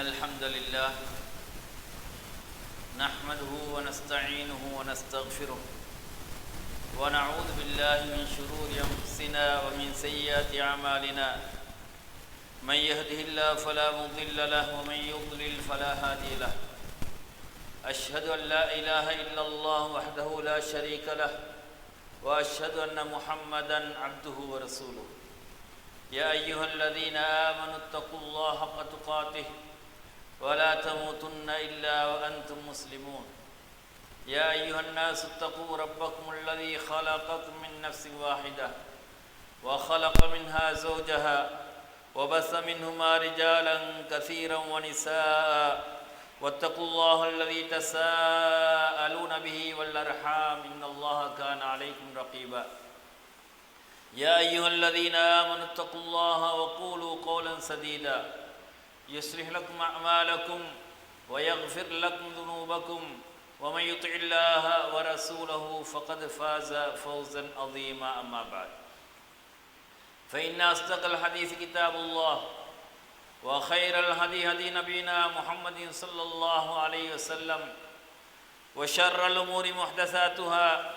الحمد لله نحمده ونستعينه ونستغفره ونعوذ بالله من شرور أنفسنا ومن سيئات أعمالنا من يهده الله فلا مضل له ومن يضلل فلا هادي له أشهد أن لا إله إلا الله وحده لا شريك له وأشهد أن محمدا عبده ورسوله يا أيها الذين آمنوا اتقوا الله حق تقاته ولا تموتن إلا وأنتم مسلمون يا أيها الناس اتقوا ربكم الذي خلقكم من نفس واحدة وخلق منها زوجها وبث منهما رجالا كثيرا ونساء واتقوا الله الذي تساءلون به والأرحام إن الله كان عليكم رقيبا يا أيها الذين آمنوا اتقوا الله وقولوا قولا سديدا يصلح لكم أعمالكم ويغفر لكم ذنوبكم ومن يطع الله ورسوله فقد فاز فوزا عظيما أما بعد فإن أصدق الحديث كتاب الله وخير الهدي هدي نبينا محمد صلى الله عليه وسلم وشر الأمور محدثاتها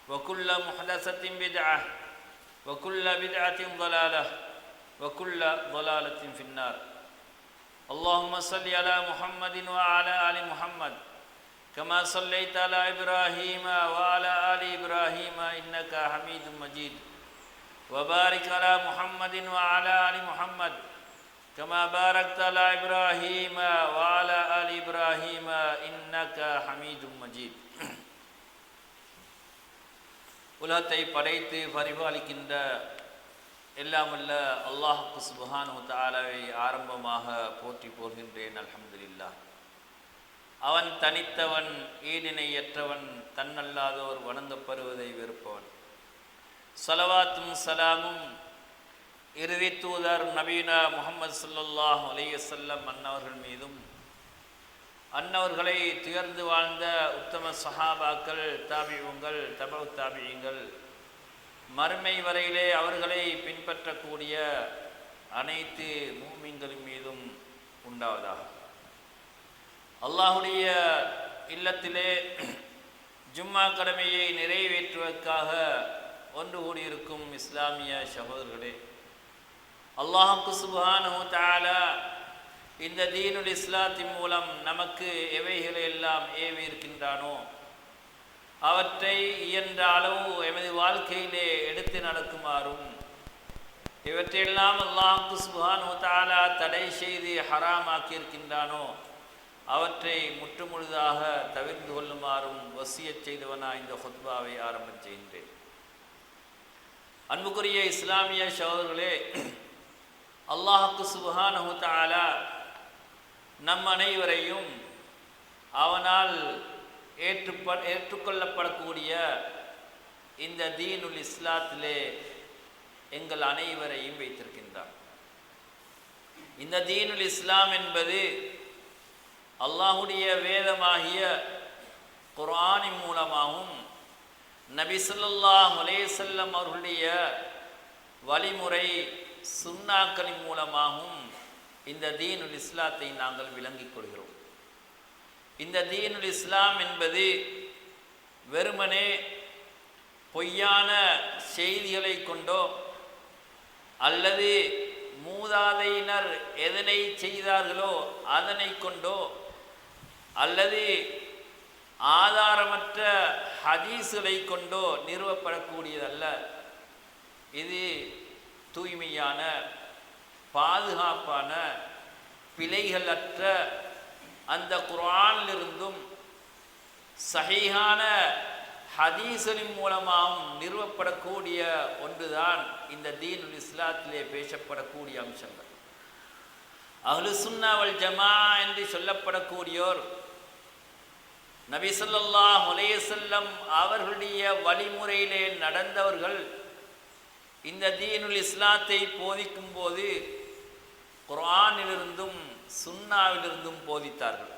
وكل محدثة بدعة وكل بدعة ضلالة وكل ضلالة في النار اللهم صل على محمد وعلى آل محمد كما صليت على إبراهيم وعلى آل إبراهيم إنك حميد مجيد وبارك على محمد وعلى آل محمد كما باركت على إبراهيم وعلى آل إبراهيم إنك حميد مجيد உலகத்தை படைத்து பரிபாலிக்கின்ற எல்லாமல்ல அல்லாஹ் சுப்ஹானஹு வ தஆலாவை ஆரம்பமாக போற்றி போகின்றேன். அல்ஹம்துலில்லாஹ். அவன் தனித்தவன், ஈடிணையற்றவன், தன்னல்லாதோர் வணங்கப்படுவதை வெறுப்பவன். ஸலவாத்தும் சலாமும் இறுதி தூதர் நபீனா முஹம்மது ஸல்லல்லாஹு அலைஹி வஸல்லம் அன்னவர்கள் மீதும், அன்னவர்களை துயர்ந்து வாழ்ந்த உத்தம சஹாபாக்கள், தாபிஊங்கள், தபஉ தாபிஈங்கள், மறுமை வரையிலே அவர்களை பின்பற்றக்கூடிய அனைத்து மூமின்களின் மீதும் உண்டாவதாக. அல்லாஹுடைய இல்லத்திலே ஜும்மா கடமையை நிறைவேற்றுவதற்காக ஒன்று கூடியிருக்கும் இஸ்லாமிய சகோதரர்களே, அல்லாஹ் சுப்ஹானஹு வ தஆலா இந்த தீனுல் இஸ்லாத்தின் மூலம் நமக்கு எவைகளை எல்லாம் ஏவியிருக்கின்றானோ அவற்றை இயன்ற அளவு எமது வாழ்க்கையிலே எடுத்து நடக்குமாறும், இவற்றையெல்லாம் அல்லாஹ் சுப்ஹானஹு வ தஆலா தடை செய்து ஹராமாக்கியிருக்கின்றானோ அவற்றை முற்றுமுழுதாக தவிர்த்து கொள்ளுமாறும் வசியத் செய்தவனாக இந்த ஹுத்பாவை ஆரம்பம் செய்கின்றேன். அன்புக்குரிய இஸ்லாமிய சகோதரர்களே, அல்லாஹ் சுப்ஹானஹு வ தஆலா நம் அனைவரையும் அவனால் ஏற்றுக்கொள்ளப்படக்கூடிய இந்த தீனுல் இஸ்லாத்திலே எங்கள் அனைவரையும் வைத்திருக்கின்றார். இந்த தீனுல் இஸ்லாம் என்பது அல்லாஹுடைய வேதமாகிய குர்ஆனின் மூலமாகவும் நபி ஸல்லல்லாஹு அலைஹி வஸல்லம் அவர்களுடைய வழிமுறை சுன்னாக்களின் மூலமாகவும் இந்த தீனுல் இஸ்லாத்தை நாங்கள் விளங்கிக் கொள்கிறோம். இந்த தீனுல் இஸ்லாம் என்பது வெறுமனே பொய்யான செய்திகளை கொண்டோ அல்லது மூதாதையினர் எதனை செய்தார்களோ அதனை கொண்டோ அல்லது ஆதாரமற்ற ஹதீஸ்களை கொண்டோ நிறுவப்படக்கூடியதல்ல. இது தூய்மையான, பாதுகாப்பான, பிழைகளற்ற அந்த குர்ஆனிலிருந்தும் சஹீஹான ஹதீஸ்களின் மூலமாகவும் நிறுவப்படக்கூடிய ஒன்றுதான் இந்த தீனுல் இஸ்லாத்திலே பேசப்படக்கூடிய அம்சங்கள். அஹ்லு சுன்னா வல் ஜமாஅ என்று சொல்லப்படக்கூடியோர் நபி ஸல்லல்லாஹு அலைஹி வஸல்லம் அவர்களுடைய வழிமுறையிலே நடந்தவர்கள் இந்த தீனுல் இஸ்லாத்தை போதிக்கும் போது குர்ஆனிலிருந்தும் சுன்னாவிலிருந்தும் போதித்தார்கள்.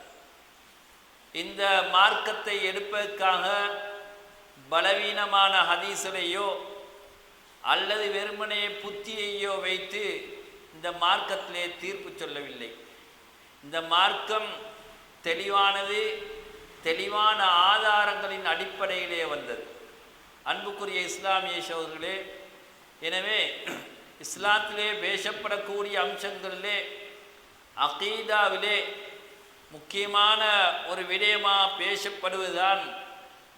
இந்த மார்க்கத்தை எடுப்பதற்காக பலவீனமான ஹதீஸையோ அல்லது வெறுமனே புத்தியையோ வைத்து இந்த மார்க்கத்திலே தீர்ப்பு சொல்லவில்லை. இந்த மார்க்கம் தெளிவானது, தெளிவான ஆதாரங்களின் அடிப்படையிலே வந்தது. அன்புக்குரிய இஸ்லாமிய சகோதரர்களே, எனவே இஸ்லாத்திலே பேசப்படக்கூடிய அம்சங்களிலே அகீதாவிலே முக்கியமான ஒரு விடயமாக பேசப்படுவதுதான்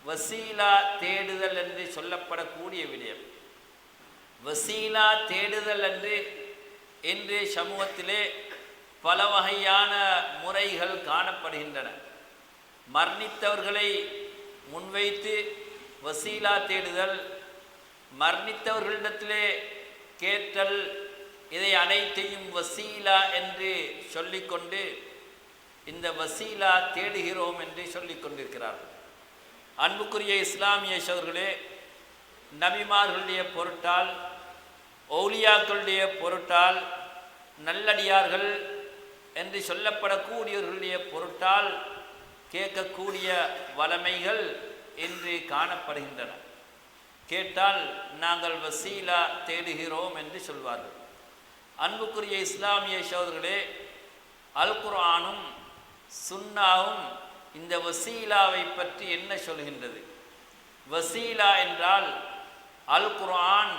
வசீலா தேடுதல் என்று சொல்லப்படக்கூடிய விடயம். வசீலா தேடுதல் என்று இன்று சமூகத்திலே பல வகையான முறைகள் காணப்படுகின்றன. மரணித்தவர்களை முன்வைத்து வசீலா தேடுதல், மரணித்தவர்களிடத்திலே கேட்டல், இதை அனைத்தையும் வசீலா என்று சொல்லிக்கொண்டு இந்த வசீலா தேடுகிறோம் என்று சொல்லிக் கொண்டிருக்கிறார்கள். அன்புக்குரிய இஸ்லாமிய சகோதரர்களே, நபிமார்களுடைய பொருட்டால், ஔலியாக்களுடைய பொருட்டால், நல்லடியார்கள் என்று சொல்லப்படக்கூடியவர்களுடைய பொருட்டால் கேட்கக்கூடிய வளமைகள் இன்று காணப்படுகின்றன. கேட்டால் நாங்கள் வசீலா தேடுகிறோம் என்று சொல்வார்கள். அன்புக்குரிய இஸ்லாமிய சகோதரர்களே, அல் குர்ஆனும் சுன்னாவும் இந்த வசீலாவை பற்றி என்ன சொல்கின்றது? வசீலா என்றால் அல் குர்ஆன்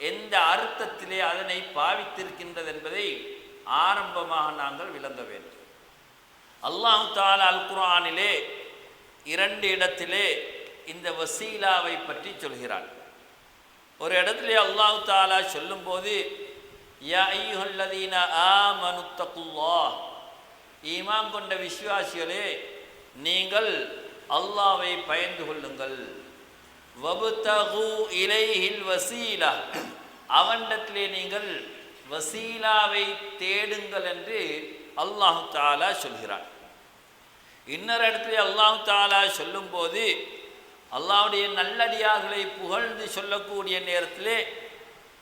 எந்த அர்த்தத்திலே அதனை பாவித்திருக்கின்றது என்பதை ஆரம்பமாக நாங்கள் விளங்க வேண்டும். அல்லாஹ் தஆலா அல் குர்ஆனிலே 2 இடத்திலே இந்த வசீலாவை பற்றி சொல்கிறான். ஒரு இடத்திலே அல்லாஹ் தஆலா சொல்லும்போது, யா அய்யுஹல்லதீன ஆமனுத்தகுல்லாஹ், ஈமான் கொண்ட விசுவாசிகளே நீங்கள் அல்லாஹ்வை பயந்து கொள்ளுங்கள். வபுதகு இலைஹில் வசீலா, அவனிடத்திலே நீங்கள் வசீலாவை தேடுங்கள் என்று அல்லாஹ் தஆலா சொல்கிறான். இன்னொரு இடத்திலே அல்லாஹ் தஆலா சொல்லும்போது, அல்லாஹ்வுடைய நல்லடியார்களை புகழ்ந்து சொல்லக்கூடிய நேரத்திலே,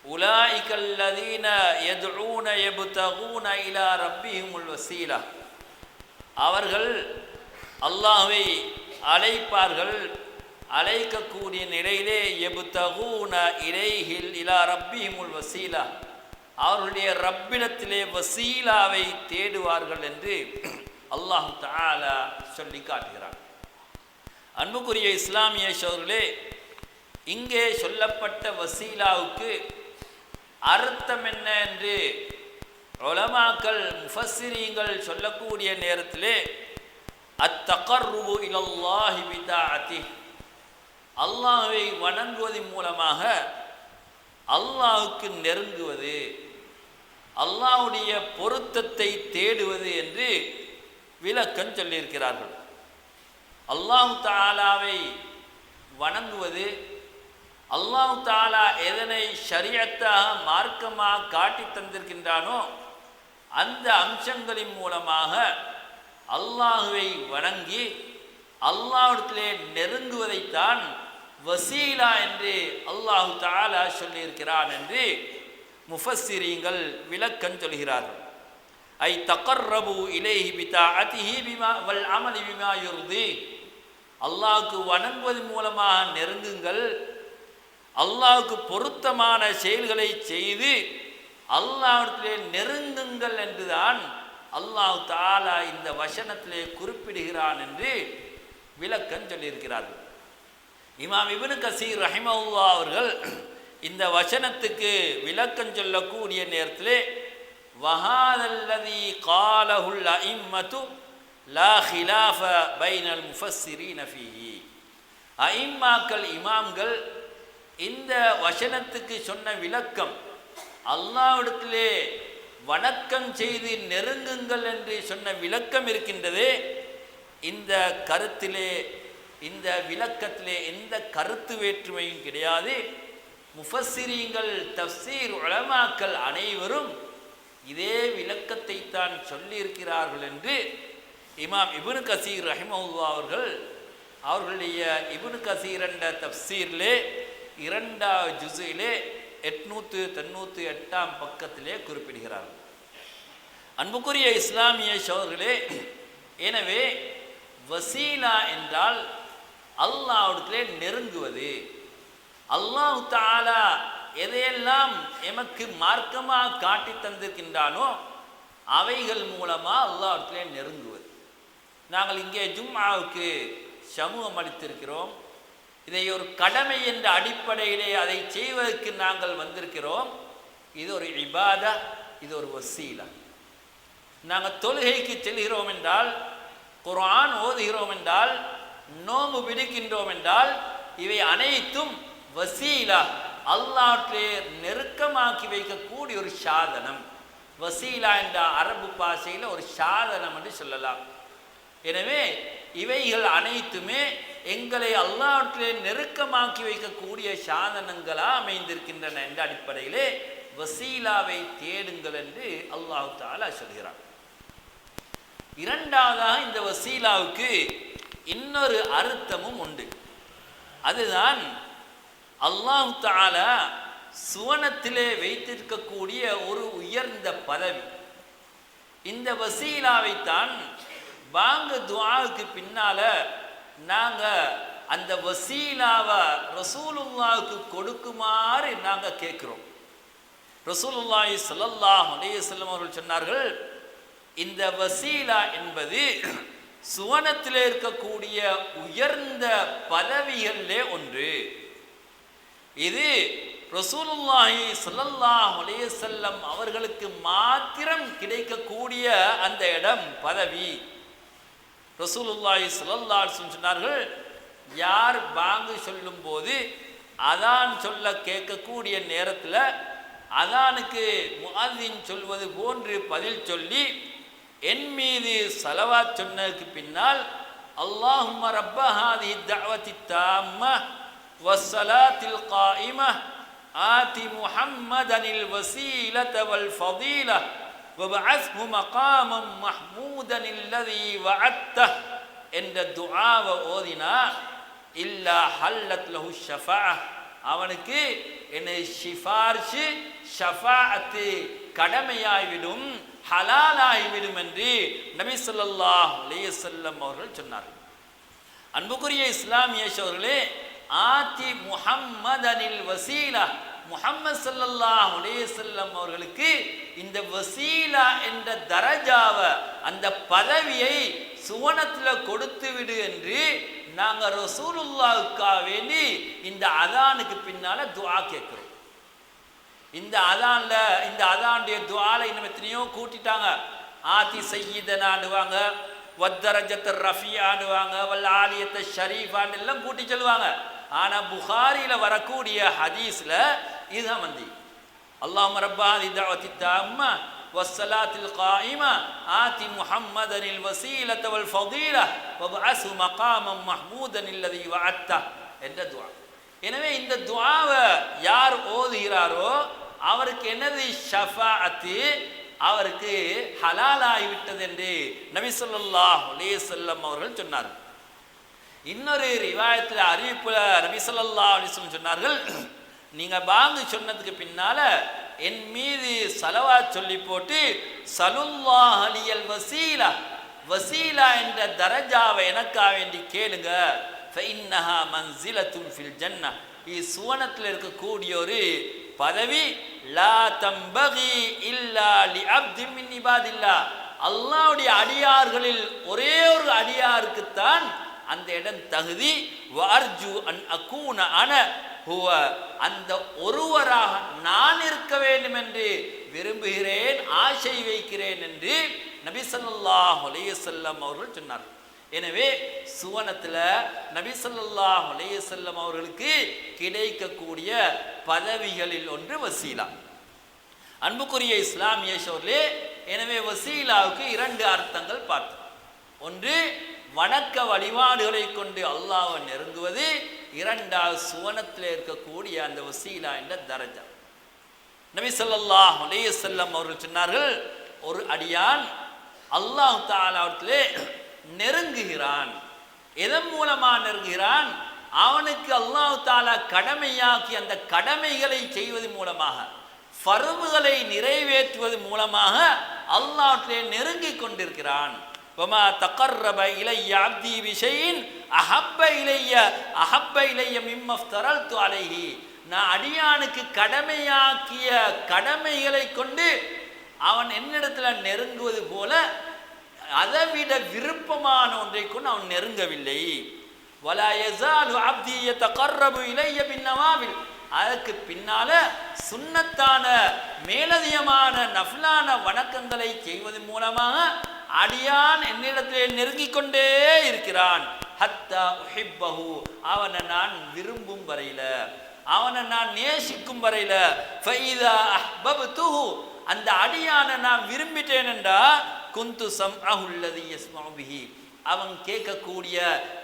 உலாயிகல்லதீன யதுஊன யப்தகூன இலா ரப்பிஹிமுல் வசீலா, அவர்கள் அல்லாஹ்வை அழைப்பார்கள், அழைக்கக்கூடிய நிலையிலே யப்தகூன இலைஹில் இலா ரப்பிஹிமுல் வசீலா, அவர்களுடைய ரப்பிடத்திலே வசீலாவை தேடுவார்கள் என்று அல்லாஹ் தஆலா சொல்லி காட்டுகிறான். அன்புக்குரிய இஸ்லாமிய சகோதரர்களே, இங்கே சொல்லப்பட்ட வசீலாவுக்கு அர்த்தம் என்ன என்று உலமாக்கள் முஃபஸ்ஸிரீன்கள் சொல்லக்கூடிய நேரத்திலே, அத்தகர்ருபு இலல்லாஹி பிதாஅத்தி, அல்லாஹ்வை வணங்குவதன் மூலமாக அல்லாஹ்வுக்கு நெருங்குவது, அல்லாஹ்வுடைய பொருத்தத்தை தேடுவது என்று விளக்கம் சொல்லியிருக்கிறார்கள். அல்லாஹ் தஆலாவை வணங்குவது, அல்லாஹ் தஆலா எதனை ஷரியத்தாக மார்க்கமாக காட்டி தந்திருக்கின்றானோ அந்த அம்சங்களின் மூலமாக அல்லாஹுவை வணங்கி அல்லாஹ்விடத்திலே நெருங்குவதைத்தான் வசீலா என்று அல்லாஹ் தஆலா சொல்லியிருக்கிறான் என்று முஃபஸ்ஸிரீன்கள் விளக்கம் சொல்கிறார்கள். ஐ தகர்ரபு இலைஹி பிதாஅத்திஹி பிமா வல் அமலி பிமா யுர்தி, அல்லாஹ்வுக்கு வணங்குவதன் மூலமாக நெருங்குங்கள், அல்லாஹ்வுக்கு பொருத்தமான செயல்களை செய்து அல்லாஹ்விடத்திலே நெருங்குங்கள் என்றுதான் அல்லாஹ் தஆலா இந்த வசனத்திலே குறிப்பிடுகிறான் என்று விளக்கம் சொல்லியிருக்கிறார்கள். இமாம் இப்னு கஸீர் ரஹிமஹுல்லாஹ் அவர்கள் இந்த வசனத்துக்கு விளக்கம் சொல்லக்கூடிய நேரத்திலே, வஹாதல்லதி காலஹுல் அஇம்மத்து லா ஹிலாஃப பைனல் முஃபஸ்ஸிரீன ஃபீஹி, அஇம்மாக்கள் இமாம்கள் இந்த வசனத்துக்கு சொன்ன விளக்கம், அல்லாஹ்விடத்திலே வணக்கம் செய்து நெருங்குங்கள் என்று சொன்ன விளக்கம் இருக்கின்றதே, இந்த கருத்திலே இந்த விளக்கத்திலே எந்த கருத்து வேற்றுமையும் கிடையாது. முஃபஸ்ஸிரீன்கள் தஃப்சீர் உலமாக்கள் அனைவரும் இதே விளக்கத்தை தான் சொல்லியிருக்கிறார்கள் என்று இமாம் இப்னு கஸீர் ரஹிமஹுல்லாஹ் அவர்களுடைய இப்னு கஸீர் என்ற தஃப்சீரிலே 2வது ஜுஸிலே 898ஆம் பக்கத்திலே குறிப்பிடுகிறார்கள். அன்புக்குரிய இஸ்லாமிய சகோதரர்களே, எனவே வசீலா என்றால் அல்லாஹ்விடத்திலே நெருங்குவது. அல்லாஹ் தஆலா எதையெல்லாம் எமக்கு மார்க்கமாக காட்டி தந்திருக்கின்றானோ அவைகள் மூலமாக அல்லாஹ்விடத்திலே நெருங்குவது. நாங்கள் இங்கே ஜும்ஆவுக்கு சமூகம் அளித்திருக்கிறோம். இதை ஒரு கடமை என்ற அடிப்படையிலே அதை செய்வதற்கு நாங்கள் வந்திருக்கிறோம். இது ஒரு இபாதா, இது ஒரு வசீலா. நாங்கள் தொழுகைக்கு செல்கிறோம் என்றால், குர்ஆன் ஓதுகிறோம் என்றால், நோம்பு பிடிக்கின்றோம் என்றால், இவை அனைத்தும் வசீலா, அல்லாஹ்விலே நெருக்கமாக்கி வைக்கக்கூடிய ஒரு சாதனம். வசீலா என்ற அரபு பாஷையில் ஒரு சாதனம் என்று சொல்லலாம். எனவே இவைகள் அனைத்துமே எங்களை அல்லாஹ்விலே நெருக்கமாக்கி வைக்கக்கூடிய சாதனங்களாக அமைந்திருக்கின்றன என்ற அடிப்படையிலே வசீலாவை தேடுங்கள் என்று அல்லாஹ் தஆலா சொல்கிறார். இரண்டாவதாக இந்த வசீலாவுக்கு இன்னொரு அர்த்தமும் உண்டு. அதுதான் அல்லாஹ் தஆலா சுவனத்திலே வைத்திருக்கக்கூடிய ஒரு உயர்ந்த பதவி. இந்த வசீலாவைத்தான் பாங்கு துஆவுக்கு பின்னால நாங்கள் அந்த வசீலாவை ரசூலுல்லாஹ்வுக்கு கொடுக்குமாறு நாங்கள் கேட்குறோம். ரசூலுல்லாஹி ஸல்லல்லாஹு அலைஹி வஸல்லம் அவர்கள் சொன்னார்கள், இந்த வசீலா என்பது சுவனத்திலே இருக்கக்கூடிய உயர்ந்த பதவிகளிலே ஒன்று. இது ரசூலுல்லாஹி ஸல்லல்லாஹு அலைஹி வஸல்லம் அவர்களுக்கு மாத்திரம் கிடைக்கக்கூடிய அந்த இடம், பதவி. ரசூலுல்லாஹி ஸல்லல்லாஹு அலைஹி வஸல்லம் சொன்னார்கள், யார் பாங்கு சொல்லும் போது அதான் சொல்ல கேட்கக்கூடிய நேரத்தில் அதானுக்கு முஅத்தின் சொல்வது போன்று பதில் சொல்லி என் மீது ஸலவாத் சொன்னதுக்கு பின்னால் அல்லாஹும்ம ரப்ப ஹாதிஹி தஅவத்தி தாம்ம வஸ்ஸலாத்தில் காயிம ஆதி முஹம்மதனில் வஸீலத வல் ஃபதீல வபஅஸ்ஹு மகாமம் மஹ்மூதன் அல்லதி வஅத்தஹ் என்ற துஆவை ஓதினா இல்லா ஹல்லத் லஹு ஷஃபாஅ, அவனுக்கு என்னை சிஃபாரிஷு ஷஃபாஅத்து கடமையாய்விடும், ஹலாலாகிவிடும் என்று நபி ஸல்லல்லாஹு அலைஹி வஸல்லம் அவர்கள் சொன்னார்கள். அன்புக்குரிய இஸ்லாமிய சகோதரர்களே, ஆதி முஹம்மதனில் வஸீலா, முஹம்மது ஸல்லல்லாஹு அலைஹி வஸல்லம் அவர்களுக்கு இந்த வசீலா என்ற தரஜாவை, அந்த பதவியை சுவனத்தில் கொடுத்து விடு என்று நாங்கள் ரசூலுல்லாஹ்வுக்காக வேண்டி இந்த அதானுக்கு பின்னால துஆ கேட்கிறோம். இந்த அதான்ல, இந்த அதானுடைய துஆல இன்னும் எத்தனையோ கூட்டிட்டாங்க. ஆதி சய்யிதனாடுவாங்க, வத்தரஜத் ரஃபியாடுவாங்க, வல் ஆலியத் ஷரீஃபான் எல்லாம் கூட்டி சொல்லுவாங்க. ஆனால் புகாரியில் வரக்கூடிய ஹதீஸில் இதுதான் வந்து அல்லாஹும்ம ரப்ப ஹாதிஹி தஅவத்தி தாம்ம வஸ்ஸலாத்தில் காயிம ஆதி முஹம்மதனில் வஸீலத வல் ஃபதீல வபஅஸ்ஹு மகாமம் மஹ்மூதன் அல்லதி வஅத்தஹ் என்ற துஆ. எனவே இந்த துஆவை யார் ஓதுகிறாரோ அவருக்கு என்னது ஷஃபாஅத்து, அவருக்கு ஹலாலாகிவிட்டது என்று நபி ஸல்லல்லாஹு அலைஹி வஸல்லம் அவர்கள் சொன்னார்கள். இன்னொரு ரிவாயத்தில் அறிவிப்புல நபி ஸல்லல்லாஹு அலைஹி வஸல்லம் சொன்னார்கள், நீங்கள் பாங்கு சொன்னதுக்கு பின்னால என் மீது ஸலவாத் சொல்லி போட்டு ஸலுல்லாஹு அலியல் வஸீலா, வஸீலா என்ற தரஜாவை எனக்காக வேண்டி கேளுங்க. ஃபஇன்னஹா மன்சிலத்துன் ஃபில் ஜன்னah, இது சுவனத்தில் இருக்கக்கூடிய ஒரு பதவி. லா தம்பகி இல்லா லி அப்தின் மின் இபாதில்லாஹ், அல்லாஹ்வுடைய அடியார்களில் ஒரே ஒரு அடியாருக்குத்தான் அந்த இடம் தகுதி. வஅர்ஜு அன் அகூன அன ஹுவ, அந்த ஒருவராக நான் இருக்க வேண்டும் என்று விரும்புகிறேன், ஆசை வைக்கிறேன் என்று நபி ஸல்லல்லாஹு அலைஹி வஸல்லம் அவர்கள் சொன்னார்கள். எனவே சுவனத்தில் நபி ஸல்லல்லாஹு அலைஹி வஸல்லம் அவர்களுக்கு கிடைக்கக்கூடிய பதவிகளில் ஒன்று வசீலா. அன்புக்குரிய இஸ்லாமிய சகோதரர்களே, எனவே வசீலாவுக்கு இரண்டு அர்த்தங்கள் பார்த்தோம். ஒன்று வணக்க வழிபாடுகளை கொண்டு அல்லாஹ்வை நெருங்குவது, இரண்டாவது சுவனத்தில் இருக்கக்கூடிய அந்த வசீலா என்ற தரஜா. நபி ஸல்லல்லாஹு அலைஹி வஸல்லம் அவர்கள் சொன்னார்கள், ஒரு அடியான் அல்லாஹ் தஆலாவிடத்திலே நெருங்குகிறான். எதன் மூலமாக நெருங்குகிறான்? அவனுக்கு அல்லாஹ் தஆலா கடமையாக்கி அந்த கடமைகளை செய்வது மூலமாக, ஃபர்துகளை நிறைவேற்றுவது மூலமாக அல்லாஹ்விடத்திலே நெருங்கி கொண்டிருக்கிறான். வமா தகர்ரப இலைய அப்தி பிஷைஇன் அஹப்ப இலைய மிம்ம ஃப்தரல்து அலைஹி, நான் அடியானுக்கு கடமையாக்கிய கடமைகளை கொண்டு அவன் என்னிடத்தில் நெருங்குவது போல அதை விட விருப்பமான ஒன்றை கொண்டு அவன் நெருங்கவில்லை. வலா யஸாலு அப்தி யதகர்ரபு இலைய பின்னவாவில், அதற்கு பின்னால சுன்னத்தான மேலதிகமான நஃபிலான வணக்கங்களை செய்வதன் மூலமாக அடியான் என்னிடத்திலே நெருங்கிக் கொண்டே இருக்கிறான். ஹத்தா உஹிப்பஹு, அவனை நான் விரும்பும் வரையில, அவனை நான் நேசிக்கும் வரையில. ஃபைதா அஹ்பப்துஹு, அந்த அடியானை நான் விரும்பிட்டேன் என்றா குந்து சம்அஹு அல்லதி யஸ்மஉ பிஹி, அவன் கேட்கக்கூடிய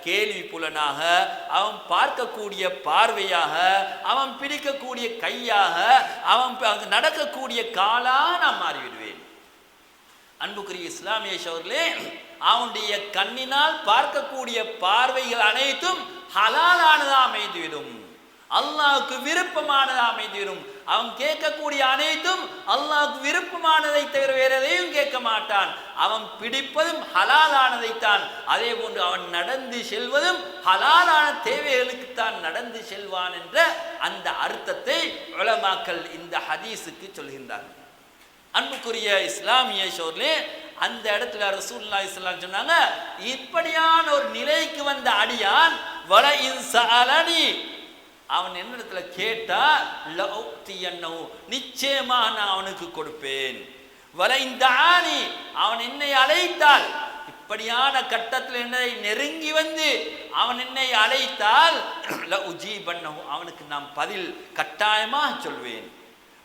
கேள்வி புலனாக, அவன் பார்க்கக்கூடிய பார்வையாக, அவன் பிடிக்கக்கூடிய கையாக, அவன் நடக்கக்கூடிய காலாக நான் மாறிவிடுவேன். அன்புக்குரிய இஸ்லாமிய சகோதரர்களே, அவனுடைய கண்ணினால் பார்க்கக்கூடிய பார்வைகள் அனைத்தும் ஹலாலானதா அமைந்துவிடும், அல்லாஹ்வுக்கு விருப்பமானதா அமைந்துவிடும். அவன் கேட்கக்கூடிய அனைத்தும் அல்லாஹ்வுக்கு விருப்பமானதை தவிர வேற எதையும் கேட்க மாட்டான். அவன் பிடிப்பதும் ஹலாலானதைத்தான். அதே போன்று அவன் நடந்து செல்வதும் ஹலாலான தேவைகளுக்குத்தான் நடந்து செல்வான் என்ற அந்த அர்த்தத்தை உலமாக்கள் இந்த ஹதீஸுக்கு சொல்கின்றார்கள். அன்புக்குரிய இஸ்லாமிய சகோதரர்களே, அந்த இடத்துல ரசூலுல்லாஹி ஸல்லல்லாஹு அலைஹி வஸல்லம் சொன்னாங்க, இப்படியான ஒரு நிலைக்கு வந்த அடியான் வல இன் சஅலனி, அவன் என்னிடத்துல கேட்டா லஉத்தியன்னஹு, நிச்சயமா நான் அவனுக்கு கொடுப்பேன். வல இன் தஆனி, அவன் என்னை அழைத்தால், இப்படியான கட்டத்தில் என்னை நெருங்கி வந்து அவன் என்னை அழைத்தால் லஉஜீபன்னஹு, அவனுக்கு நான் பதில் கட்டாயமாக சொல்வேன்.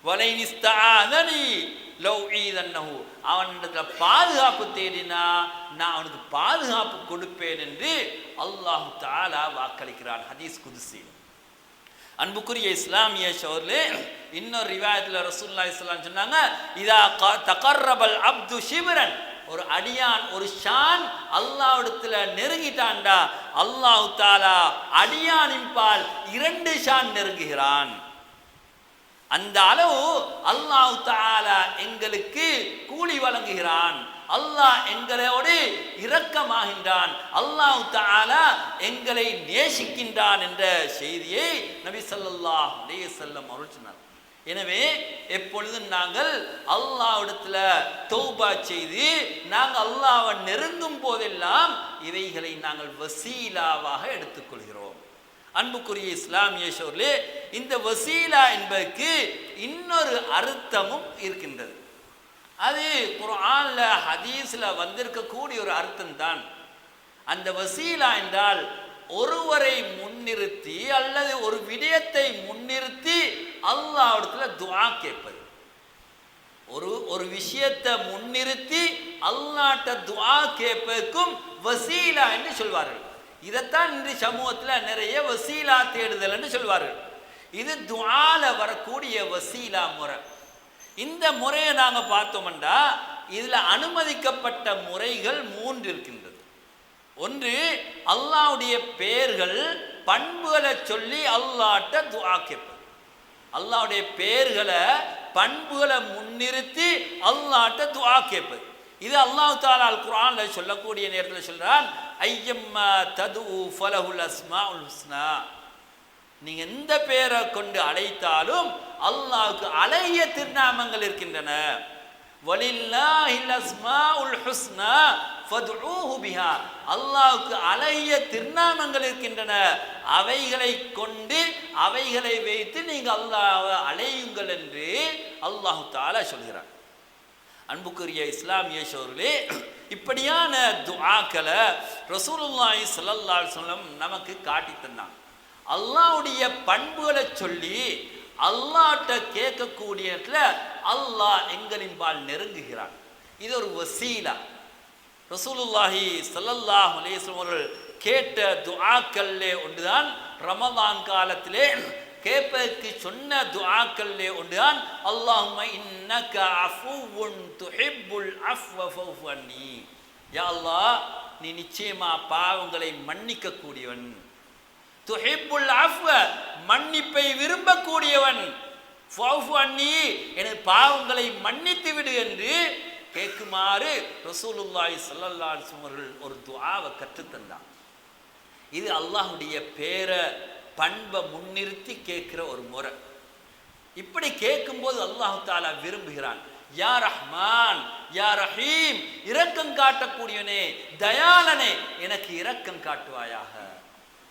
வலை நிஸ்தஆதனி லௌஈதன்னஹு, அவனிடத்துல பாதுகாப்பு தேடினா நான் அவனுக்கு பாதுகாப்பு கொடுப்பேன் என்று அல்லாஹ் தஆலா வாக்களிக்கிறான் ஹதீஸ் குத்ஸி. அன்புக்குரிய இஸ்லாமிய சகோதரர்களே, இன்னொரு ரிவாயத்தில் ரசூலுல்லாஹி ஸல்லல்லாஹு அலைஹி வஸல்லம் சொன்னாங்க, இதா தகர்ரபல் அப்து ஷிப்ரன், ஒரு அடியான் ஒரு ஷான் அல்லாஹ்விடத்துல நெருங்கிட்டான்டா, அல்லாஹ் தஆலா அடியானின் பால் 2 ஷான் நெருங்குகிறான். அந்த அளவு அல்லாஹ் தஆலா எங்களுக்கு கூலி வழங்குகிறான். அல்லாஹ் எங்களோடு இரக்கமாகின்றான், அல்லாஹ் தஆலா எங்களை நேசிக்கின்றான் என்ற செய்தியை நபி ஸல்லல்லாஹு அலைஹி வஸல்லம் அவர்கள் சொன்னார். எனவே எப்பொழுதும் நாங்கள் அல்லாஹ்விடத்துல தௌபா செய்து நாங்கள் அல்லாஹ்வை நெருங்கும் போதெல்லாம் இவைகளை நாங்கள் வசீலாவாக எடுத்துக்கொள்கிறோம். அன்புக்குரிய இஸ்லாமிய சகோதரர்களே, இந்த வசீலா என்பதற்கு இன்னொரு அர்த்தமும் இருக்கின்றது. அது குர்ஆன்ல ஹதீஸ்ல வந்திருக்கக்கூடிய ஒரு அர்த்தம் தான். அந்த வசீலா என்றால் ஒருவரை முன்னிறுத்தி அல்லது ஒரு விடயத்தை முன்னிறுத்தி அல்லாஹ்விடத்துல துஆ கேட்பது. ஒரு விஷயத்தை முன்னிறுத்தி அல்லாஹ்ட்ட துஆ கேட்பதற்கும் வசீலா என்று சொல்வார்கள். இதைத்தான் இன்று சமூகத்தில் நிறைய வசீலா தேடுதல் என்று சொல்வார்கள். இது துஆல வரக்கூடிய வசீலா முறை. இந்த முறையை நாங்கள் பார்த்தோம்னா இதில் அனுமதிக்கப்பட்ட முறைகள் 3 இருக்கின்றது. ஒன்று, அல்லாஹ்வுடைய பெயர்கள் பண்புகளை சொல்லி அல்லாஹ்ட்ட துஆ கேட்பது. அல்லாஹ்வுடைய பெயர்களை பண்புகளை முன்னிறுத்தி அல்லாஹ்ட்ட துஆ கேட்பது. இது அல்லாஹ் தஆலா அல் குர்ஆன்ல சொல்லக்கூடிய நேரத்தில் சொல்றான், ஐயம்மா தது ஃபலஹுல் அஸ்மாஉல் ஹுஸ்னா, நீங்க எந்த பெயரை கொண்டு அழைத்தாலும் அல்லாஹ்வுக்கு அழகிய திருநாமங்கள் இருக்கின்றன. வலில்லாஹில் அஸ்மாஉல் ஹுஸ்னா ஃபதுஊஹு பிஹா, அல்லாஹ்வுக்கு அழகிய திருநாமங்கள் இருக்கின்றன, அவைகளை கொண்டு அவைகளை வைத்து நீங்க அல்லாஹ்வை அழையுங்கள் என்று அல்லாஹ் தஆலா சொல்கிறார். அன்புக்குரிய இஸ்லாமிய சகோதரர்களே, இப்படியான துஆக்களை ரசூலுல்லாஹி ஸல்லல்லாஹு அலைஹி வஸல்லம் நமக்கு காட்டி தந்தாங்க. அல்லாஹ்வுடைய பண்புகளை சொல்லி அல்லாஹ்ட்ட கேட்கக்கூடிய இடத்துல அல்லாஹ் எங்களின்பால் நெருங்குகிறான். இது ஒரு வசீலா. ரசூலுல்லாஹி ஸல்லல்லாஹு அலைஹி வஸல்லம் அவர்கள் கேட்ட துஆக்களிலே ஒன்றுதான், ரமலான் காலத்திலே கேட்பதற்கு சொன்ன துஆக்களிலே ஒன்றுதான், அல்லாஹும்ம இன்னக அஃபுவுன் துஹிப்புல் அஃவ ஃபஃபு அன்னி, யா அல்லாஹ் நீ நிச்சயமா பாவங்களை மன்னிக்க கூடியவன், துஹிப்புல் அஃவ மன்னிப்பை விரும்பக்கூடியவன், ஃபஃபு அன்னி எனது பாவங்களை மன்னித்து விடு என்று கேட்குமாறு ரசூலுல்லாஹி ஸல்லல்லாஹு அலைஹி வஸல்லம் அவர்கள் ஒரு துஆவை கற்றுத்தந்தார். இது அல்லாஹ்வுடைய பேரை பண்பை முன்னிறுத்தி கேட்கிற ஒரு முறை. இப்படி கேட்கும்போது அல்லாஹ் தஆலா விரும்புகிறான். யா ரஹ்மான் யா ரஹீம், இரக்கம் காட்டக்கூடியவனே தயாளனே எனக்கு இரக்கம் காட்டுவாயாக.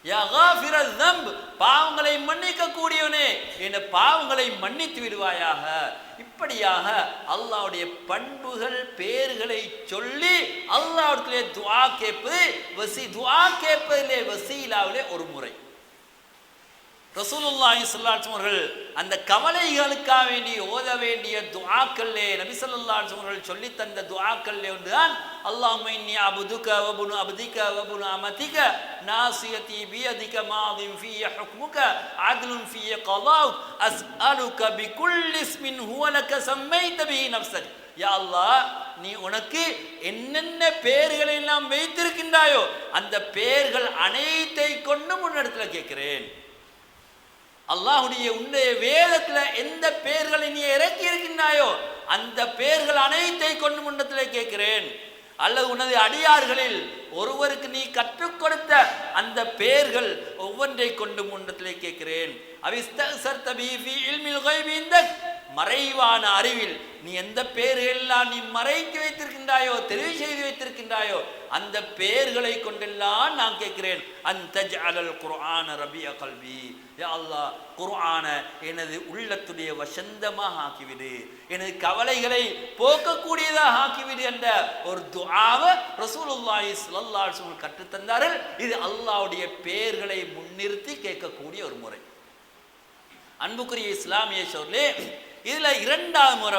யா காஃபிரல் தம்ப், பாவங்களை மன்னிக்க கூடியவனே என் பாவங்களை மன்னித்து விடுவாயாக. இப்படியாக அல்லாஹ்வுடைய பண்புகள் பேர்களை சொல்லி அல்லாஹ்விடத்திலே துஆ கேட்பது துஆ கேட்பதிலே வசீலாவிலே ஒரு முறை. ரசூலுல்லாஹி ஸல்லல்லாஹு அலைஹி வஸல்லம் அவர்கள் அந்த கவலைகளுக்காக வேண்டி ஓத வேண்டிய துஆக்களே நபி ஸல்லல்லாஹு அலைஹி வஸல்லம் அவர்கள் சொல்லி தந்த துஆக்களே ஒன்றுதான் அல்லாஹும்ம இன்னி அப்துக வ இப்னு அப்திக வ இப்னு அமதிக நாசியதி பியதிக மாதின் ஃபீய ஹுக்முக அத்லுன் ஃபீய கதாஉக் அஸ்அலுக பிகுல்லி இஸ்மின் ஹுவ லக சம்மைத பிஹி நஃப்ஸக். யா அல்லாஹ், நீ உனக்கு என்னென்ன பெயர்களை எல்லாம் வைத்திருக்கின்றாயோ அந்த பெயர்கள் அனைத்தை கொண்டு முன்னிடத்துல கேட்கிறேன். அல்லாஹ்வுடைய உன்னுடைய வேதத்துல எந்த பெயர்களை நீ இறக்கி இருக்கின்றாயோ அந்த பெயர்கள் அனைத்தை கொண்டு முன்னத்திலே கேட்கிறேன். அல்லது உனது அடியார்களில் ஒருவருக்கு நீ கற்றுக் கொடுத்த அந்த பெயர்கள் ஒவ்வொன்றை கொண்டு முன்னத்திலே கேட்கிறேன். அவிஸ்தஸர்த பிஹி ஃபீ இல்மில் கைபி இந்தக், மறைவான அறிவில் நீ எந்த பெயர்கள் எல்லாம் நீ மறைத்து வைத்திருக்கின்றாயோ தெரிவு செய்து வைத்திருக்கின்றாயோ அந்த பெயர்களை கொண்டெல்லாம் நான் கேட்கிறேன். அன்தஜ்அலல் குர்ஆன ரபிய கல்பி, யா அல்லாஹ், குர்ஆன எனது உள்ளத்துடைய வசந்தமாக ஆக்கிவிடு, எனது கவலைகளை போக்கக்கூடியதாக ஆக்கிவிடு என்ற ஒரு துஆவை ரசூலுல்லாஹி ஸல்லல்லாஹு அலைஹி வஸல்லம் கற்றுத் தந்தார்கள். இது அல்லாஹ்வுடைய பெயர்களை முன்னிறுத்தி கேட்கக்கூடிய ஒரு முறை. அன்புக்குரிய இஸ்லாமிய சோர்களே, இதுல இரண்டாவது முறை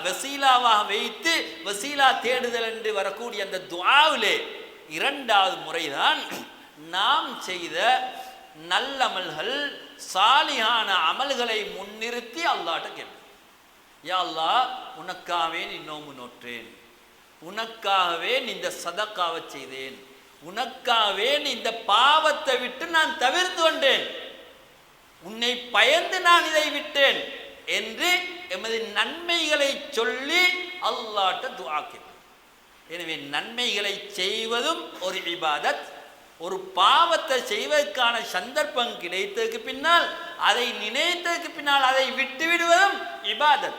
வசீலாவாக வைத்து வசீலா தேடுதல் என்று வரக்கூடிய அந்த துஆவிலே இரண்டாவது முறைதான் நாம் செய்த நல்லமல்கள் சாலிஹான அமல்களை முன்னிறுத்தி அல்லாஹ்ட்ட கேட்போம். யா அல்லாஹ், உனக்காகவே நீ நோன்பு நோற்றேன், உனக்காகவே நீ இந்த சதக்காவை செய்தேன், உனக்காகவே நீ இந்த பாவத்தை விட்டு நான் தவிர்த்து கொண்டேன், உன்னை பயந்து நான் இதை விட்டேன் என்று எமது நன்மைகளை சொல்லி அல்லாஹ்ட்ட துஆ கேட்போம். எனவே நன்மைகளை செய்வதும் ஒரு இபாதத். ஒரு பாவத்தை செய்வதற்கான சந்தர்ப்பம் கிடைத்ததுக்கு பின்னால் அதை நினைத்ததுக்கு பின்னால் அதை விட்டு விடுவதும் இபாதத்.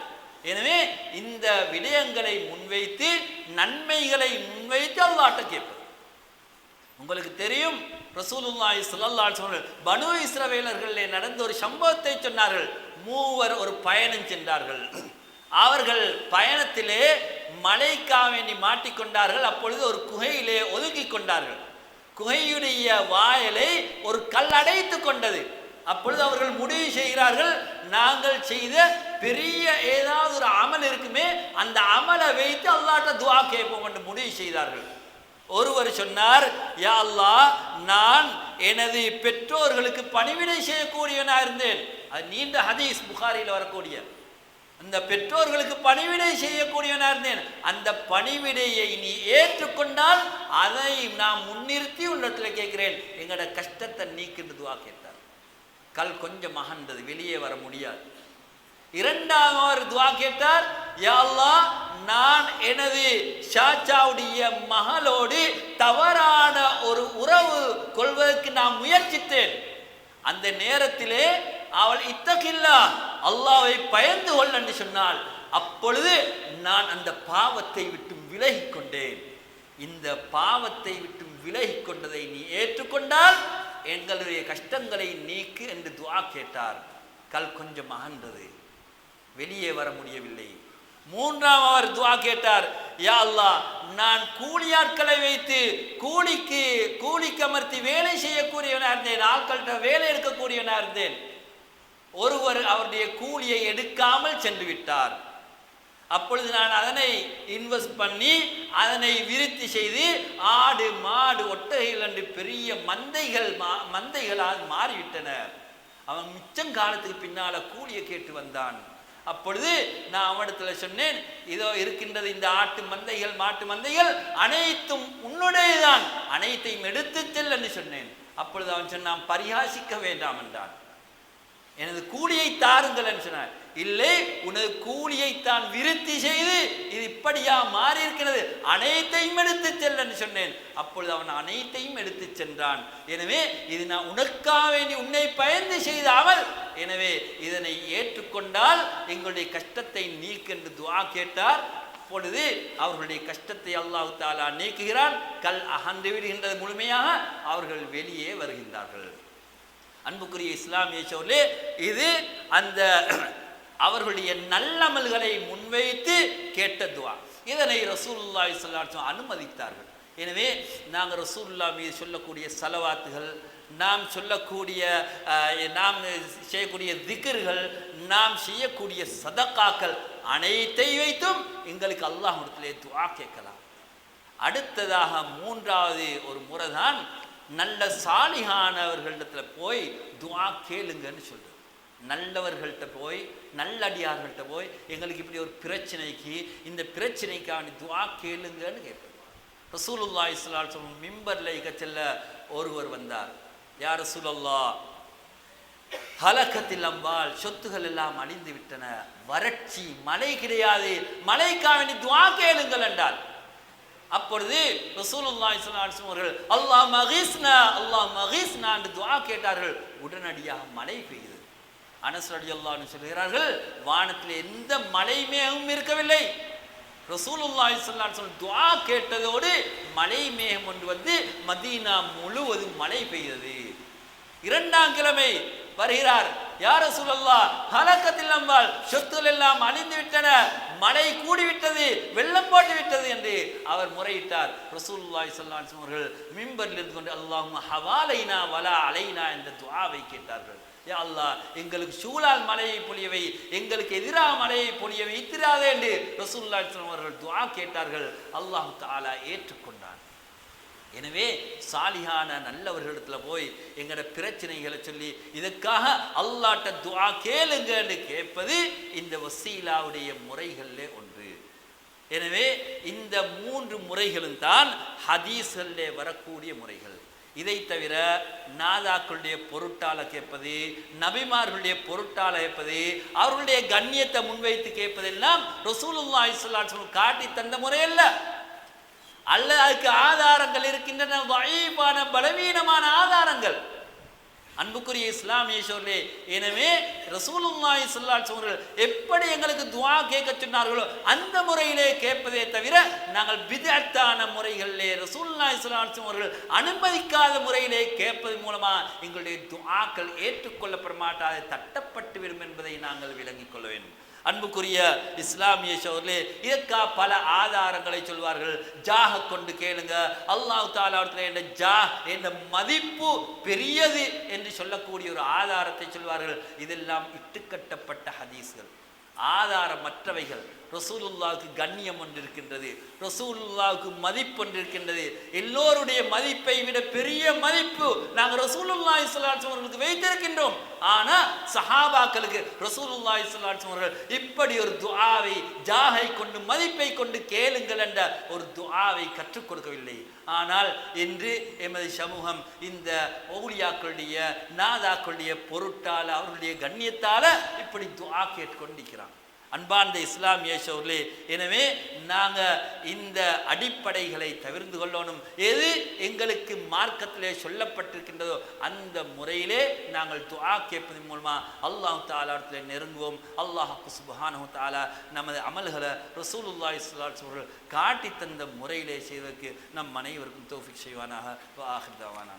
எனவே இந்த விடயங்களை முன்வைத்து நன்மைகளை முன்வைத்து அல்லாஹ்ட்ட கேட்பது. உங்களுக்கு தெரியும், ரசூலுல்லாஹி ஸல்லல்லாஹு அலைஹி வஸல்லம் பனு இஸ்ரவேலர்களிலே நடந்த ஒரு சம்பவத்தை சொன்னார்கள். மூவர் ஒரு பயணம் சென்றார்கள். அவர்கள் பயணத்திலே மழைக்காக வேண்டி மாட்டிக்கொண்டார்கள். அப்பொழுது ஒரு குகையிலே ஒதுக்கி கொண்டார்கள். குகையுடைய வாயலை ஒரு கல் அடைத்து கொண்டது. அப்பொழுது அவர்கள் முடிவு செய்கிறார்கள், நாங்கள் செய்த பெரிய ஏதாவது ஒரு அமல் இருக்குமே, அந்த அமலை வைத்து அல்லாஹ்ட்ட துஆ கேட்போம் என்று முடிவு செய்தார்கள். ஒருவர் சொன்னார், யா அல்லாஹ், நான் எனது பெற்றோர்களுக்கு பணிவிடை செய்யக்கூடியவனா இருந்தேன். அது நீண்ட ஹதீஸ், புகாரியில் வரக்கூடிய. அந்த பெற்றோர்களுக்கு பணிவிடை செய்யக்கூடியவனா இருந்தேன், அந்த பணிவிடையை நீ ஏற்றுக்கொண்டால் அதை நான் முன்னிறுத்தி உள்ளத்தில் கேட்கிறேன், எங்களோட கஷ்டத்தை நீக்கின்ற துஆ கேட்டார். கல் கொஞ்சம் மகன்றது, வெளியே வர முடியாது. இரண்டாவது துஆ கேட்டார், யா அல்லாஹ், நான் எனது ஷாச்சாவுடைய மகளோடு தவறான ஒரு உறவு கொள்வதற்கு நான் முயற்சித்தேன். அந்த நேரத்திலே அவள் இத்தகில்லா, அல்லாஹ்வை பயந்து கொள் என்று சொன்னாள். அப்பொழுது நான் அந்த பாவத்தை விட்டு விலகி கொண்டேன். இந்த பாவத்தை விட்டு விலகி கொண்டதை நீ ஏற்றுக்கொண்டால் எங்களுடைய கஷ்டங்களை நீக்கு என்று துஆ கேட்டார். கல் கொஞ்சம் அகன்றது, வெளியே வர முடியவில்லை. மூன்றாம் அவர் துஆ கேட்டார், யா அல்லாஹ், நான் கூலியாட்களை வைத்து கூலிக்கு அமர்த்தி வேலை செய்யக்கூடியவனா இருந்தேன், ஆட்கள்கிட்ட வேலை எடுக்கக்கூடியவனா இருந்தேன். ஒருவர் அவருடைய கூலியை எடுக்காமல் சென்று விட்டார். அப்பொழுது நான் அதனை இன்வெஸ்ட் பண்ணி அதனை விருத்தி செய்து ஆடு மாடு ஒட்டகைகள் என்று பெரிய மந்தைகளாக மாறிவிட்டன. அவன் மிச்சம் காலத்துக்கு பின்னால கூலியை கேட்டு வந்தான். அப்பொழுது நான் அவனிடத்துல சொன்னேன், இதோ இருக்கின்றது இந்த ஆட்டு மந்தைகள் மாட்டு மந்தைகள் அனைத்தும் உன்னுடையதான், அனைத்தையும் எடுத்து செல் என்று சொன்னேன். அப்பொழுது அவன் சொன்னான், பரிகாசிக்க வேண்டாம் என்றான், எனது கூலியை தாருங்கள் என்று சொன்னான். இல்லை உனது கூலியைத்தான் விருத்தி செய்து இது இப்படியா மாறி இருக்கிறது, அனைத்தையும் எடுத்து செல்லன்னு சொன்னேன். அப்பொழுது அவன் அனைத்தையும் எடுத்து சென்றான். எனவே இது நான் உனக்காக வேண்டி உன்னை பயந்து செய்த அமல், எனவே இதனை ஏற்றுக்கொண்டால் எங்களுடைய கஷ்டத்தை நீக்கென்று துஆ கேட்டார். அப்பொழுது அவர்களுடைய கஷ்டத்தை அல்லாஹ் தஆலா நீக்குகிறான். கல் அகன்று விடுகின்றது, முழுமையாக அவர்கள் வெளியே வருகின்றார்கள். அன்புக்குரிய இஸ்லாமிய சோழர்களே, இது அந்த அவர்களுடைய நல்லமல்களை முன்வைத்து கேட்ட துஆ. இதனை ரசூலுல்லாஹி ஸல்லல்லாஹு அலைஹி வஸல்லம் அனுமதித்தார்கள். எனவே நாங்கள் ரசூலுல்லாஹ் மீது சொல்லக்கூடிய ஸலவாத்துகள், நாம் சொல்லக்கூடிய நாம் செய்யக்கூடிய திக்ர்கள், நாம் செய்யக்கூடிய சதக்காக்கள் அனைத்தை வைத்தும் எங்களுக்கு அல்லாஹ்விடத்திலே துஆ கேட்கலாம். அடுத்ததாக மூன்றாவது ஒரு முறைதான் நல்ல சாலிஹானவர்களிடத்துல போய் துஆ கேளுங்கன்னு சொல்றது. நல்லவர்கள்ட்ட போய், நல்லடியார்கள்ட்ட போய் எங்களுக்கு இப்படி ஒரு பிரச்சனைக்கு, இந்த பிரச்சனைக்கான துஆ கேளுங்கன்னு கேட்போம். ரசூலுல்லாஹி ஸல்லல்லாஹு அலைஹி வஸல்லம் மிம்பர்ல செல்ல ஒருவர் வந்தார். யா ரசூலல்லாஹ், ஹலகத்தில் அம்பால், சொத்துகள் எல்லாம் அழிந்து விட்டன, வறட்சி, மழை கிடையாது, மழைக்காக வேண்டி துஆ கேளுங்கள் என்றார். அப்பொழுது ரசூலுல்லாஹி ஸல்லல்லாஹு அலைஹி வஸல்லம் அவர்கள் அல்லாஹ் மகீஸ்னா, அல்லாஹ் மகீஸ்னா என்று துஆ கேட்டார்கள். உடனடியாக மழை பெய்தது. அனஸ் ரலியல்லாஹு அன்ஹு சொல்கிறார்கள், வானத்தில் எந்த மழை மேகமும் இருக்கவில்லை. ரசூலுல்லாஹி ஸல்லல்லாஹு அலைஹி வஸல்லம் துஆ கேட்டதோடு மழை மேகம் ஒன்று வந்து மதீனா முழுவதும் மழை பெய்தது. இரண்டாம் கிழமை வருகிறார். யா ரசூலல்லாஹ், ஹலகத்தில் அம்பால், சொத்துகள் எல்லாம் அழிந்து விட்டன, மழை கூடிவிட்டது, வெள்ளம் போட்டு விட்டது என்று அவர் முறையிட்டார். ரசூலுல்லாஹி ஸல்லல்லாஹு அலைஹி வஸல்லம் அவர்கள் மிம்பரில் இருந்து கொண்டு அல்லாஹும்ம ஹவாலைனா வலா அலைனா என்ற துஆவை கேட்டார்கள். யா அல்லாஹ், எங்களுக்கு சூழால் மழையை பொழியவை, எங்களுக்கு எதிராக மழையை பொழியவை இத்திராதே என்று ரசூலுல்லாஹி ஸல்லல்லாஹு அலைஹி வஸல்லம் அவர்கள் துஆ கேட்டார்கள். அல்லாஹ் தஆலா ஏற்றுக்கொண்டான். எனவே சாலிஹான நல்லவர்களிடத்துல போய் எங்களோட பிரச்சனைகளை சொல்லி இதற்காக அல்லாஹ்ட்ட துஆ கேளுங்கன்னு கேட்பது இந்த வசீலாவுடைய முறைகளிலே ஒன்று. எனவே இந்த மூன்று முறைகளும் தான் ஹதீஸ்களிலே வரக்கூடிய முறைகள். இதை தவிர நாதாக்களுடைய பொருட்டால கேட்பது, நபிமார்களுடைய பொருட்டால கேட்பது, அவர்களுடைய கண்ணியத்தை முன்வைத்து கேட்பதெல்லாம் ரசூலுல்லாஹி ஸல்லல்லாஹு அலைஹி வஸல்லம் காட்டி தந்த முறையல்ல. அல்ல, அதுக்கு ஆதாரங்கள் இருக்கின்றன, வஈபான பலவீனமான ஆதாரங்கள். அன்புக்குரிய இஸ்லாமிய சோழர்களே, எனவே ரசூலுல்லாஹி ஸல்லல்லாஹு அலைஹி வஸல்லம் எப்படி எங்களுக்கு துஆ கேட்க சொன்னார்களோ அந்த முறையிலே கேட்பதே தவிர நாங்கள் பித்அத்தான முறைகளிலே ரசூலுல்லாஹி ஸல்லல்லாஹு அலைஹி வஸல்லம் அனுமதிக்காத முறையிலே கேட்பது மூலமா எங்களுடைய துஆக்கள் ஏற்றுக்கொள்ளப்பட மாட்டாது, தட்டப்பட்டு விடும் என்பதை நாங்கள் விளங்கிக் கொள்ள வேண்டும். அன்புக்குரிய இஸ்லாமிய சோழர்களே, இதற்கா பல ஆதாரங்களை சொல்வார்கள். ஜாக கொண்டு கேளுங்க, அல்லாஹ் தஆலா என்ற ஜா என்ற மதிப்பு பெரியது என்று சொல்லக்கூடிய ஒரு ஆதாரத்தை சொல்வார்கள். இதெல்லாம் இட்டுக்கட்டப்பட்ட ஹதீஸ்கள், ஆதாரமற்றவைகள். ரசூலுல்லாவுக்கு கண்ணியம் ஒன்று இருக்கின்றது, ரசூலுல்லாவுக்கு மதிப்பு ஒன்று இருக்கின்றது. எல்லோருடைய மதிப்பை விட பெரிய மதிப்பு நாங்கள் ரசூலுல்லாஹி ஸல்லல்லாஹு அலைஹி வஸல்லம் அவர்களுக்கு வைத்திருக்கின்றோம். ஆனால் சஹாபாக்களுக்கு ரசூலுல்லாஹி ஸல்லல்லாஹு அலைஹி வஸல்லம் இப்படி ஒரு துஆவை, ஜாஹை கொண்டு, மதிப்பை கொண்டு கேளுங்கள் என்ற ஒரு துஆவை கற்றுக் கொடுக்கவில்லை. ஆனால் இன்று எமது சமூகம் இந்த ஓலியாக்களுடைய, நாதாக்களுடைய பொருட்டால, அவர்களுடைய கண்ணியத்தால இப்படி துஆ கேட்டுக்கொண்டிருக்கிறான். அன்பார்ந்த இஸ்லாமிய சோழர்களே, எனவே நாங்கள் இந்த அடிப்படைகளை தவிர்த்து கொள்ளணும். எது எங்களுக்கு மார்க்கத்திலே சொல்லப்பட்டிருக்கின்றதோ அந்த முறையிலே நாங்கள் துஆ கேட்பதன் மூலமா அல்லாஹ் தஆலாவிடத்திலே நெருங்குவோம். அல்லாஹ் சுப்ஹானஹு வ தஆலா நமது அமல்களை ரசூலுல்லாஹி ஸல்லல்லாஹு அலைஹி வஸல்லம் காட்டி தந்த முறையிலே செய்வதற்கு நம் அனைவருக்கும் தௌஃபீக் செய்வானாக. வ ஆகிர் தஅவானா.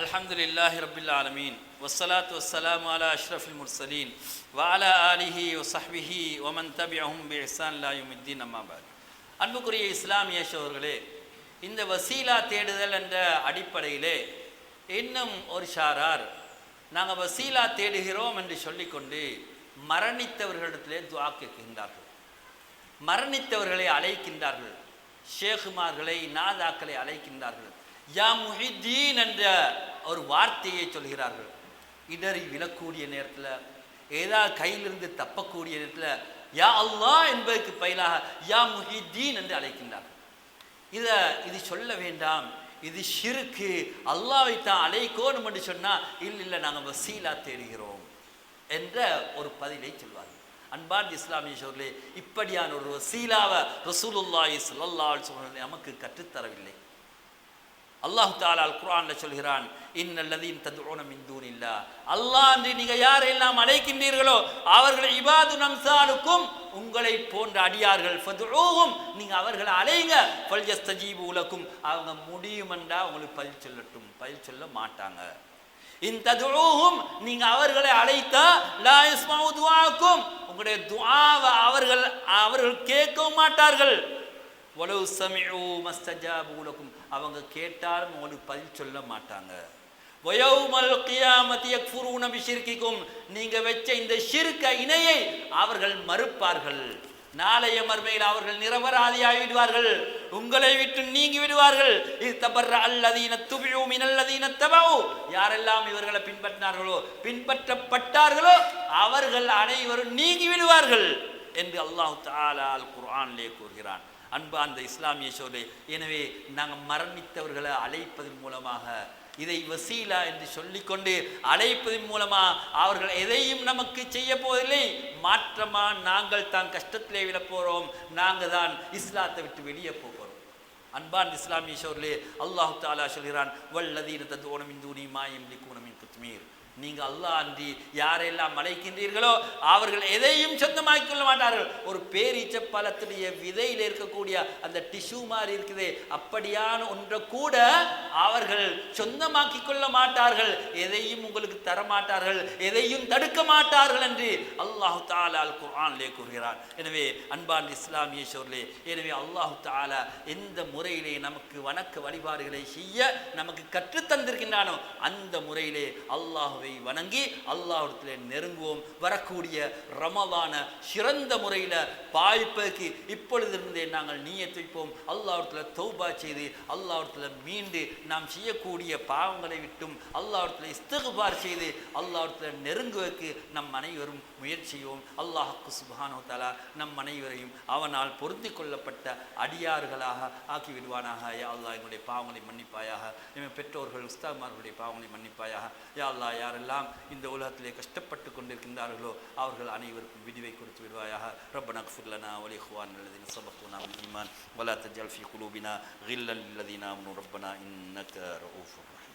அல்ஹம்துலில்லாஹி ரப்பில் ஆலமீன், வஸ்ஸலாத்து வஸ்ஸலாமு அலா அஷ்ரஃபில் முர்சலீன் வ அலா ஆலிஹி வ ஸஹ்பிஹி வ மன் தபிஅஹும் பி இஹ்சான் இலா யௌமித்தீன். அம்மா பஅத். அன்புக்குரிய இஸ்லாமிய சகோதரர்களே, இந்த வசீலா தேடுதல் என்ற அடிப்படையிலே இன்னும் ஒரு ஷாரார் நாங்கள் வசீலா தேடுகிறோம் என்று சொல்லிக்கொண்டு மரணித்தவர்களிடத்திலே துஆ கேட்கின்றார்கள், மரணித்தவர்களை அழைக்கின்றார்கள், ஷேகுமார்களை, நாதாக்களை அழைக்கின்றார்கள். யா முஹித்தீன் என்ற ஒரு வார்த்தையை சொல்கிறார்கள். இடறி விழக்கூடிய நேரத்தில், ஏதாவது கையிலிருந்து தப்பக்கூடிய நேரத்தில் யா அல்லாஹ் என்பதற்கு பதிலாக யா முஹித்தீன் என்று அழைக்கின்றார்கள். இது சொல்ல வேண்டாம், இது ஷிருக்கு, அல்லாஹ்வை தான் அழைக்கணும் என்று சொன்னால் இல்லை நாங்கள் வசீலா தேடுகிறோம் என்ற ஒரு பதிலை சொல்வார்கள். அன்பார்ந்த இஸ்லாமிய சகோதரர்களே, இப்படியான ஒரு வசீலாவை ரசூலுல்லாஹி ஸல்லல்லாஹு அலைஹி வஸல்லம் நமக்கு கற்றுத்தரவில்லை. அல்லாஹ் தஆலா அல் குர்ஆன்ல சொல்கிறான், இன்னல்லதீன ததுஊன மின் தூனில்லாஹ், அல்லாஹ் என்று நீங்கள் யாரெல்லாம் அழைக்கின்றீர்களோ அவர்கள் இபாதுன் அம்சாலுக்கும், உங்களை போன்ற அடியார்கள், ஃபதுஊஹும், நீங்கள் அவர்களை அழைங்க, ஃபல்யஸ்தஜீபு லக்கும், அவங்க முடியுமென்றா உங்களுக்கு பதில் சொல்லட்டும், பதில் சொல்ல மாட்டாங்க. இன் ததுஊஹும், நீங்கள் அவர்களை அழைத்தா லா யஸ்மஉ துஆக்கும், உங்களுடைய துஆவை அவர்கள் கேட்கவும் மாட்டார்கள். வலவு சமிஉ மஸ்தஜாபு லக்கும், அவங்க கேட்டாலும் உங்களுக்கு பதில் சொல்ல மாட்டாங்க. வயௌமல் கியாமத்தி யக்ஃபுரூன பிஷிர்கிக்கும், நீங்க வச்ச இந்த ஷிர்க இணையை அவர்கள் மறுப்பார்கள். நாளைய மறுமையில் அவர்கள் நிரபராதியாகி விடுவார்கள், உங்களை விட்டு நீங்கி விடுவார்கள். இத்தபர்ர அல்லதீன துபிஉ மினல்லதீன தபஉ, யாரெல்லாம் இவர்களை பின்பற்றினார்களோ பின்பற்றப்பட்டார்களோ அவர்கள் அனைவரும் நீங்கி விடுவார்கள் என்று அல்லாஹ் தஆலா அல் குர்ஆனிலே கூறுகிறான். அன்பார்ந்த இஸ்லாமிய சகோதரர்களே, எனவே நாங்கள் மரணித்தவர்களை அழைப்பதன் மூலமாக, இதை வசீலா என்று சொல்லிக்கொண்டு அழைப்பதன் மூலமாக அவர்கள் எதையும் நமக்கு செய்ய போவதில்லை, மாற்றமா நாங்கள் தான் கஷ்டத்திலே விழ போகிறோம், நாங்கள் தான் இஸ்லாத்தை விட்டு வெளியே போகிறோம். அன்பார்ந்த இஸ்லாமிய சகோதரர்களே, அல்லாஹ் தஆலா சொல்கிறான், வல்லதீன ததுஊன மின் தூனி மா யம்லிகூன மின் குத்மீர், நீங்கள் அல்லாஹ் அன்றி யாரெல்லாம் அழைக்கின்றீர்களோ அவர்கள் எதையும் சொந்தமாக்கிக் கொள்ள மாட்டார்கள். ஒரு பேரீச்ச பழத்துடைய விதையில் இருக்கக்கூடிய அந்த டிஷ்யூ மாதிரி இருக்குது, அப்படியான ஒன்றை கூட அவர்கள் சொந்தமாக்கிக் கொள்ள மாட்டார்கள், எதையும் உங்களுக்கு தர மாட்டார்கள், எதையும் தடுக்க மாட்டார்கள் என்று அல்லாஹ் தஆலா அல் குர்ஆனிலே கூறுகிறார். எனவே அன்பார்ந்த இஸ்லாமிய சகோதரர்களே, எனவே அல்லாஹ் தஆலா எந்த முறையிலே நமக்கு வணக்க வழிபாடுகளை செய்ய நமக்கு கற்றுத்தந்திருக்கின்றானோ அந்த முறையிலே அல்லாஹ்வை வணங்கி அல்லாஹ்விடத்தில் நெருங்குவோம். வரக்கூடிய ரமலான சிறந்த முறையில் பாய்ப்பதற்கு இப்பொழுதிருந்தே நாங்கள் நியத் வைப்போம். அல்லாஹ்விடத்தில் தௌபா செய்து அல்லாஹ்விடத்தில் மீண்டு நாம் செய்யக்கூடிய பாவங்களை விட்டும் அல்லாஹ்விடத்தில் இஸ்திக்பார் செய்து அல்லாஹ்விடத்தில் நெருங்குவதற்கு நம் அனைவரும் முயற்சியோம். அல்லாஹ் சுப்ஹானஹு வ தஆலா நம் அனைவரையும் அவனால் பொருந்தி கொள்ளப்பட்ட அடியார்களாக ஆக்கி விடுவானாக. யா அல்லாஹ், எங்களுடைய பாவங்களை மன்னிப்பாயாக, எங்கள் பெற்றோர்கள் உஸ்தாத்மார்களுடைய பாவங்களை மன்னிப்பாயாக. யா அல்லாஹ், யாரெல்லாம் இந்த உலகத்திலே கஷ்டப்பட்டு கொண்டிருக்கின்றார்களோ அவர்கள் அனைவருக்கும் விடிவை கொடுத்து விடுவாயாக. ரப்பனா இக்ஃபிர் லனா வ லிஇக்வானினா அல்லதீன ஸபகுனா பில் ஈமான் வ லா தஜ்அல் ஃபீ குலூபினா கில்லன் லில்லதீன ஆமனூ ரப்பனா இன்னக ரഊஃபுர் ரஹீம்.